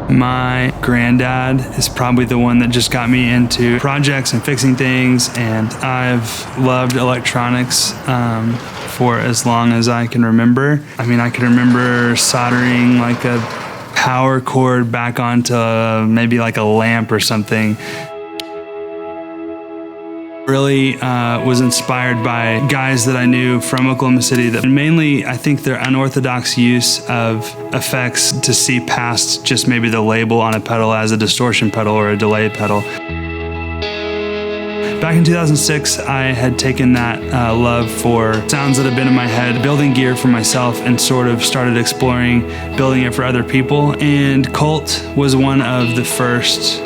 My granddad is probably the one that just got me into projects and fixing things, and I've loved electronics for as long as I can remember. I mean, I can remember soldering like a power cord back onto maybe like a lamp or something. Really was inspired by guys that I knew from Oklahoma City, that mainly I think their unorthodox use of effects to see past just maybe the label on a pedal as a distortion pedal or a delay pedal. Back in 2006, I had taken that love for sounds that have been in my head, building gear for myself, and sort of started exploring building it for other people. And Colt was one of the first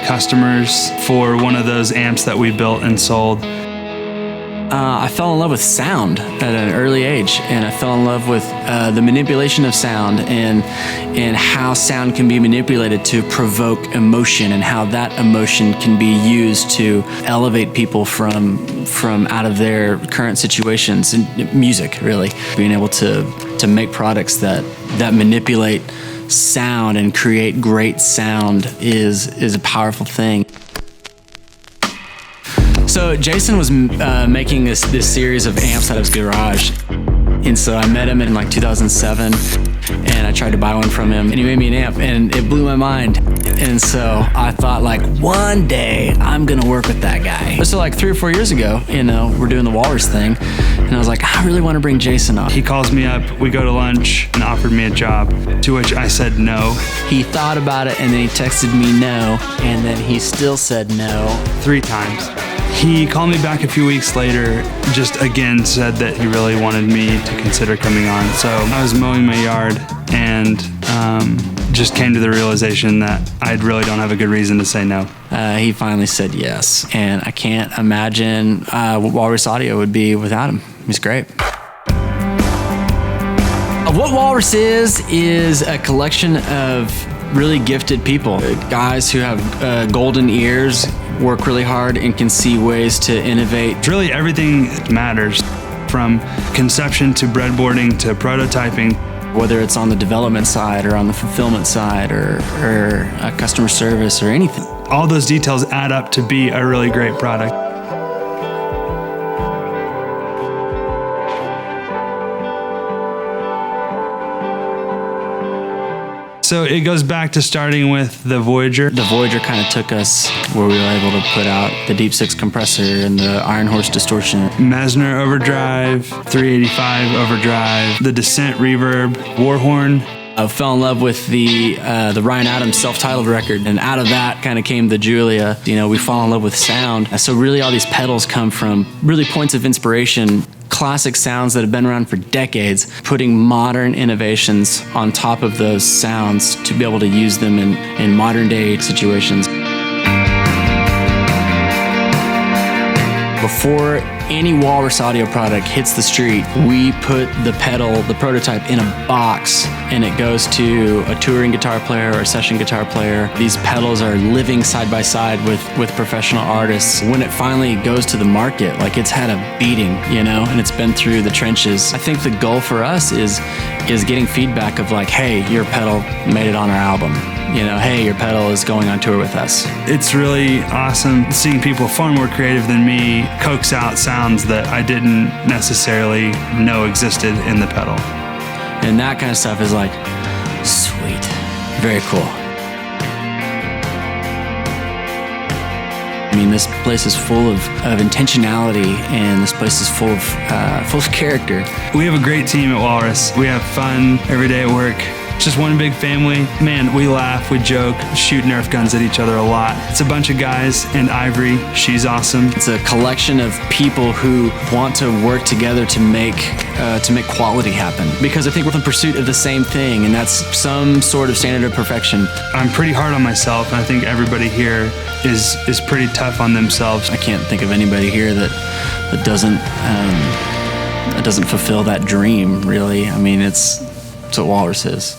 customers for one of those amps that we built and sold. I fell in love with sound at an early age, and I fell in love with the manipulation of sound and how sound can be manipulated to provoke emotion, and how that emotion can be used to elevate people from out of their current situations. And music, really, being able to make products that manipulate sound and create great sound is a powerful thing. So Jason was making this series of amps out of his garage, and so I met him in like 2007, and I tried to buy one from him, and he made me an amp, and it blew my mind. And so I thought, like, one day I'm gonna work with that guy. So like 3 or 4 years ago, we're doing the Walrus thing, and I was like, I really want to bring Jason on. He calls me up, we go to lunch, and offered me a job, to which I said no. He thought about it, and then he texted me no, and then he still said no. 3 times. He called me back a few weeks later, just again said that he really wanted me to consider coming on. So I was mowing my yard and just came to the realization that I really don't have a good reason to say no. He finally said yes, and I can't imagine what Walrus Audio would be without him. He's great. What Walrus is a collection of really gifted people, guys who have golden ears, work really hard, and can see ways to innovate. Really everything matters, from conception to breadboarding to prototyping. Whether it's on the development side or on the fulfillment side or customer service or anything. All those details add up to be a really great product. So it goes back to starting with the Voyager. The Voyager kind of took us where we were able to put out the Deep Six compressor and the Iron Horse distortion. Mesner overdrive, 385 overdrive, the Descent reverb, Warhorn. I fell in love with the Ryan Adams self-titled record, and out of that kind of came the Julia. We fall in love with sound. So really all these pedals come from really points of inspiration, classic sounds that have been around for decades, putting modern innovations on top of those sounds to be able to use them in modern day situations. Before any Walrus Audio product hits the street, we put the pedal, the prototype, in a box, and it goes to a touring guitar player or a session guitar player. These pedals are living side by side with professional artists. When it finally goes to the market, like, it's had a beating, and it's been through the trenches. I think the goal for us is getting feedback of like, hey, your pedal made it on our album. Hey, your pedal is going on tour with us. It's really awesome seeing people far more creative than me coax out sounds that I didn't necessarily know existed in the pedal. And that kind of stuff is like, sweet, very cool. I mean, this place is full of intentionality, and this place is full of character. We have a great team at Walrus. We have fun every day at work. It's just one big family. Man, we laugh, we joke, shoot Nerf guns at each other a lot. It's a bunch of guys, and Ivory, she's awesome. It's a collection of people who want to work together to make quality happen. Because I think we're in pursuit of the same thing, and that's some sort of standard of perfection. I'm pretty hard on myself, and I think everybody here is pretty tough on themselves. I can't think of anybody here that doesn't fulfill that dream, really. I mean, it's what Walrus is.